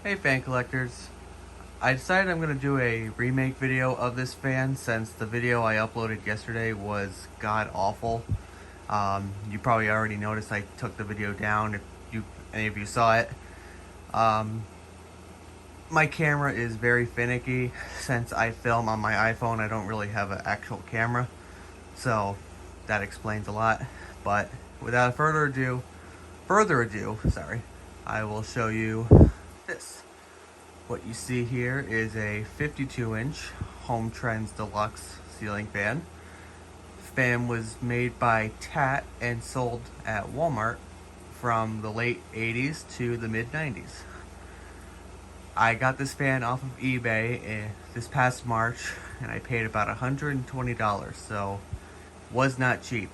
Hey fan collectors, I decided I'm going to do a remake video of this fan since the video I uploaded yesterday was god awful. You probably already noticed I took the video down if any of you saw it. Um, my camera is very finicky since I film on my iPhone. I don't really have an actual camera, so that explains a lot. But without further ado, sorry, I will show you this. What you see here is a 52-inch Hometrends deluxe ceiling fan. Fan was made by Tat and sold at Walmart from the late 80s to the mid 90s. I got this fan off of eBay this past March and I paid about $120, so was not cheap.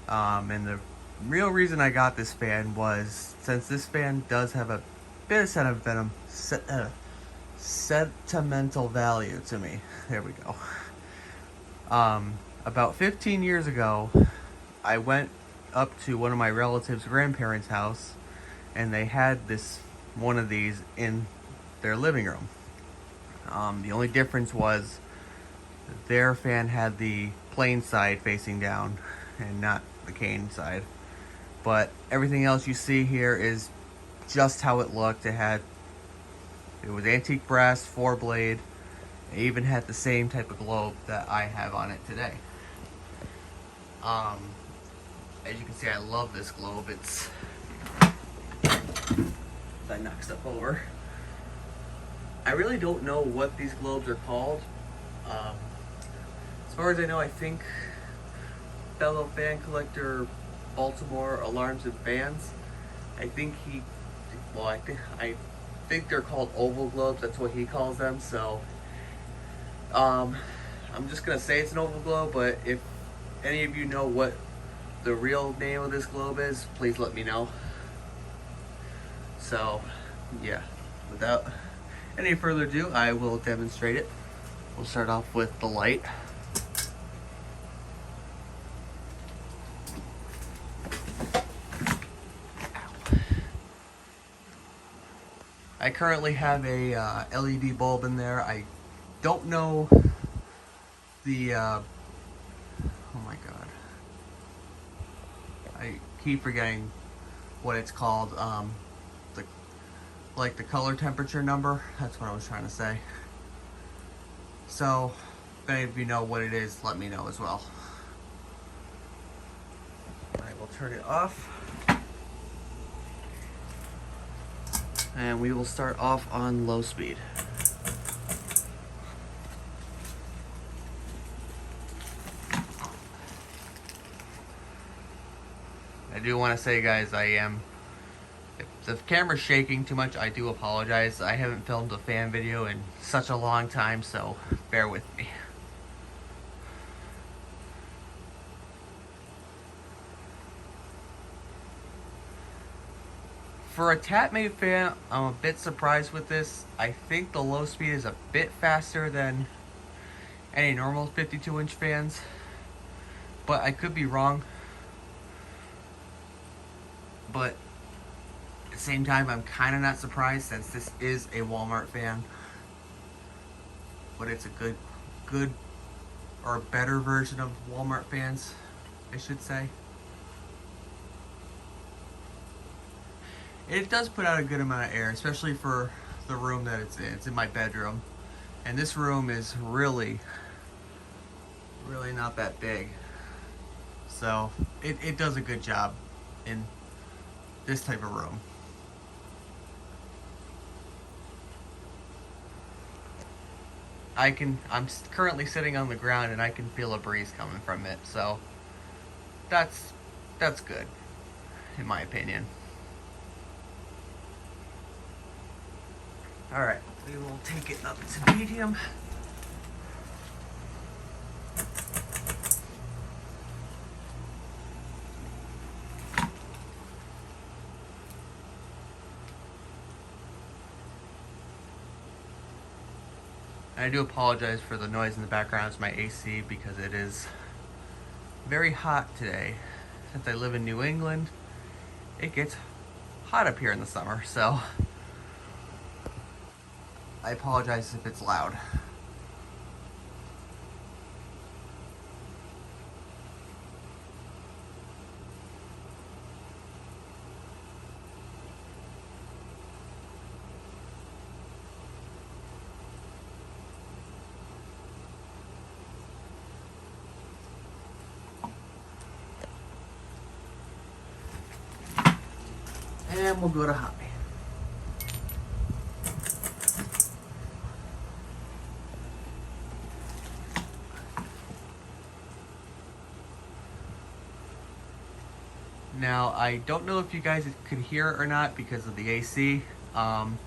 And the real reason I got this fan was since this fan does have a bit of sentimental value to me. There we go. About 15 years ago, I went up to one of my relatives' grandparents' house, and they had one of these in their living room. The only difference was their fan had the plain side facing down, and not the cane side. But everything else you see here is just how it looked. It was antique brass, 4-blade. It even had the same type of globe that I have on it today. As you can see, I love this globe. I knocked stuff over. I really don't know what these globes are called. As far as I know, I think fellow fan collector Baltimore Alarms and Fans, I think I think they're called oval globes. That's what he calls them. So I'm just gonna say it's an oval globe, but if any of you know what the real name of this globe is, please let me know. So yeah, without any further ado, I will demonstrate it. We'll start off with the light. I currently have a LED bulb in there. I don't know the oh my god, I keep forgetting what it's called. The color temperature number, that's what I was trying to say. So if any of you know what it is, let me know as well. I will turn it off, and we will start off on low speed. I do want to say, guys, if the camera's shaking too much, I do apologize. I haven't filmed a fan video in such a long time, so bear with me. For a Tat-made fan, I'm a bit surprised with this. I think the low speed is a bit faster than any normal 52-inch fans, but I could be wrong. But at the same time, I'm kind of not surprised since this is a Walmart fan. But it's a good or better version of Walmart fans, I should say. It does put out a good amount of air, especially for the room that it's in. It's in my bedroom. And this room is really not that big. So it does a good job in this type of room. I'm currently sitting on the ground and I can feel a breeze coming from it, so that's good, in my opinion. Alright, we will take it up to medium. I do apologize for the noise in the background. It's my AC because it is very hot today. Since I live in New England, it gets hot up here in the summer, so I apologize if it's loud. And we'll go to high. Now, I don't know if you guys could hear it or not because of the AC. On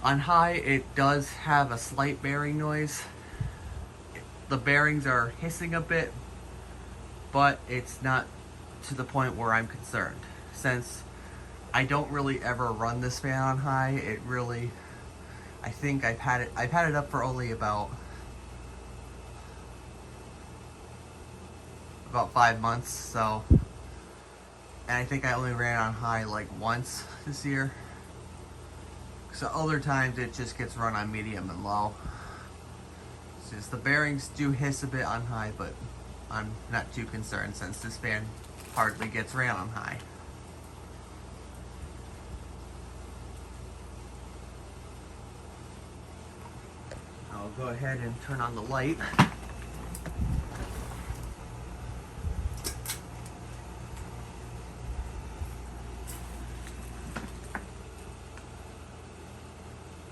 high, it does have a slight bearing noise. The bearings are hissing a bit, but it's not to the point where I'm concerned. Since I don't really ever run this fan on high, I think I've had it up for only about 5 months, so, and I think I only ran on high like once this year. So other times it just gets run on medium and low. It's just the bearings do hiss a bit on high, but I'm not too concerned since this fan hardly gets ran on high. I'll go ahead and turn on the light.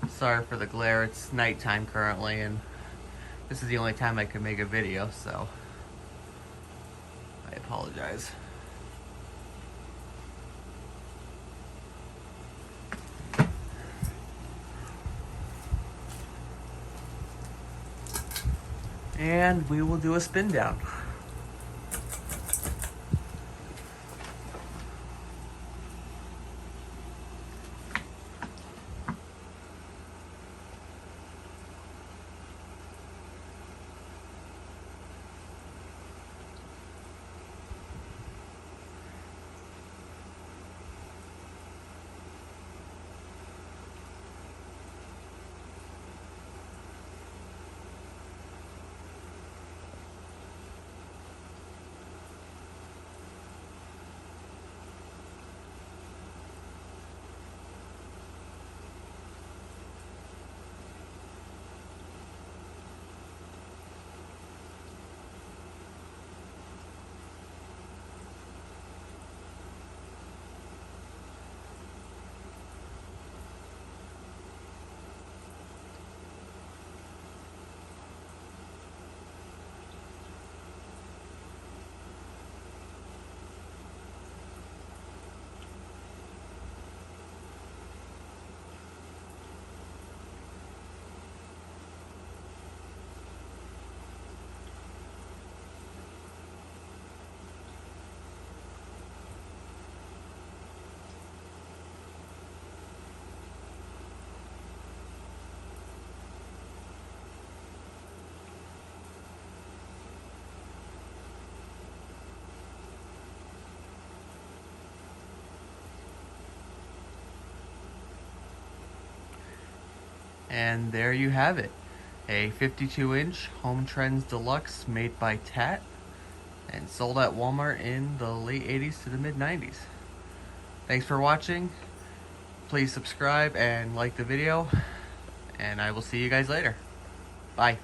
Sorry for the glare, it's nighttime currently, and this is the only time I can make a video, so I apologize. And we will do a spin down. And there you have it. A 52-inch Hometrends Deluxe made by Tat and sold at Walmart in the late 80s to the mid 90s. Thanks for watching. Please subscribe and like the video, and I will see you guys later. Bye.